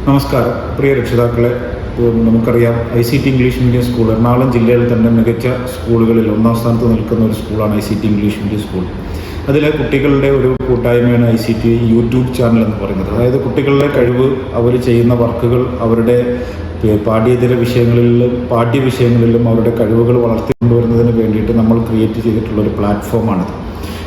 നമസ്കാരം പ്രിയ രക്ഷിതാക്കളെ. നമുക്കറിയാം ICT English medium school Ernakulam ജില്ലയിൽ തന്നെ മികച്ച സ്കൂളുകളിൽ ഒന്നാം സ്ഥാനത്ത് നിൽക്കുന്ന ഒരു സ്കൂളാണ് ICT ഇംഗ്ലീഷ് മീഡിയം സ്കൂൾ. അതിലെ കുട്ടികളുടെ ഒരു കൂട്ടായ്മയാണ് ICT യൂട്യൂബ് ചാനൽ എന്ന് പറയുന്നത്. അതായത് കുട്ടികളുടെ കഴിവ്, അവർ ചെയ്യുന്ന വർക്കുകൾ, അവരുടെ പാഠ്യേതര വിഷയങ്ങളിലും പാഠ്യവിഷയങ്ങളിലും അവരുടെ കഴിവുകൾ വളർത്തിക്കൊണ്ടുവരുന്നതിന് വേണ്ടിയിട്ട് നമ്മൾ ക്രിയേറ്റ് ചെയ്തിട്ടുള്ളൊരു പ്ലാറ്റ്ഫോമാണിത്.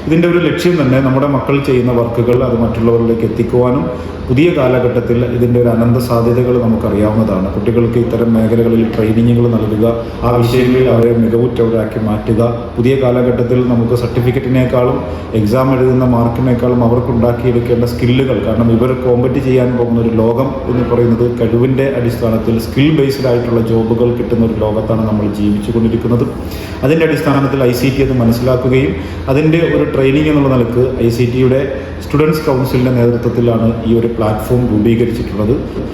ഇതിൻ്റെ ഒരു ലക്ഷ്യം തന്നെ നമ്മുടെ മക്കൾ ചെയ്യുന്ന വർക്കുകൾ അത് മറ്റുള്ളവരിലേക്ക് എത്തിക്കുവാനും പുതിയ കാലഘട്ടത്തിൽ ഇതിൻ്റെ ഒരു അനന്ത സാധ്യതകൾ നമുക്കറിയാവുന്നതാണ്. കുട്ടികൾക്ക് ഇത്തരം മേഖലകളിൽ ട്രെയിനിങ്ങുകൾ നൽകുക, ആ വിഷയങ്ങളിൽ അവരെ മികവുറ്റവരാക്കി മാറ്റുക. പുതിയ കാലഘട്ടത്തിൽ നമുക്ക് സർട്ടിഫിക്കറ്റിനേക്കാളും എക്സാം എഴുതുന്ന മാർക്കിനേക്കാളും അവർക്കുണ്ടാക്കിയെടുക്കേണ്ട സ്കില്ലുകൾ, കാരണം ഇവർ കോമ്പറ്റ് ചെയ്യാൻ പോകുന്ന ഒരു ലോകം എന്ന് പറയുന്നത് കഴിവിൻ്റെ അടിസ്ഥാനത്തിൽ സ്കിൽ ബേസ്ഡ് ആയിട്ടുള്ള ജോബുകൾ കിട്ടുന്ന ഒരു ലോകത്താണ് നമ്മൾ ജീവിച്ചു കൊണ്ടിരിക്കുന്നത്. അതിൻ്റെ അടിസ്ഥാനത്തിൽ ICT അത് മനസ്സിലാക്കുകയും അതിൻ്റെ ഒരു ട്രെയിനിങ് എന്നുള്ള നിലക്ക് ICTയുടെ സ്റ്റുഡൻസ് കൗൺസിലിൻ്റെ നേതൃത്വത്തിലാണ് ഈ ഒരു പ്ലാറ്റ്ഫോം രൂപീകരിച്ചിട്ടുള്ളത്.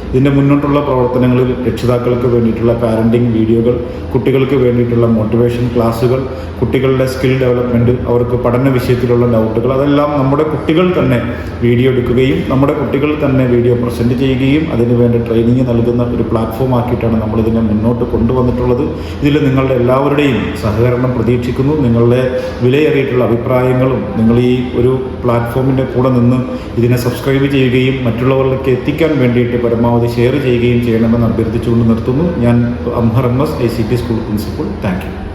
ഇതിൻ്റെ മുന്നോട്ടുള്ള പ്രവർത്തനങ്ങളിൽ രക്ഷിതാക്കൾക്ക് വേണ്ടിയിട്ടുള്ള പാരൻറ്റിങ് വീഡിയോകൾ, കുട്ടികൾക്ക് വേണ്ടിയിട്ടുള്ള മോട്ടിവേഷൻ ക്ലാസ്സുകൾ, കുട്ടികളുടെ സ്കിൽ ഡെവലപ്മെൻറ്റ്, അവർക്ക് പഠന വിഷയത്തിലുള്ള ഡൗട്ടുകൾ, അതെല്ലാം നമ്മുടെ കുട്ടികൾ തന്നെ വീഡിയോ എടുക്കുകയും നമ്മുടെ കുട്ടികൾ തന്നെ വീഡിയോ പ്രസൻറ്റ് ചെയ്യുകയും അതിന് വേണ്ട ട്രെയിനിങ് നൽകുന്ന ഒരു പ്ലാറ്റ്ഫോം ആക്കിയിട്ടാണ് നമ്മളിതിനെ മുന്നോട്ട് കൊണ്ടുവന്നിട്ടുള്ളത്. ഇതിൽ നിങ്ങളുടെ എല്ലാവരുടെയും സഹകരണം പ്രതീക്ഷിക്കുന്നു. നിങ്ങളുടെ വിലയേറിയിട്ടുള്ള അഭിപ്രായങ്ങളും നിങ്ങൾ ഈ ഒരു പ്ലാറ്റ്ഫോമിൻ്റെ കൂടെ നിന്ന് ഇതിനെ സബ്സ്ക്രൈബ് ചെയ്യുകയും മറ്റുള്ളവരിലേക്ക് എത്തിക്കാൻ വേണ്ടിയിട്ട് പരമാവധി ഷെയർ ചെയ്യുകയും ചെയ്യണമെന്ന് അഭ്യർത്ഥിച്ചുകൊണ്ട് നിർത്തുന്നു. ഞാൻ അംഹർ MS, ICT school principal. Thank you.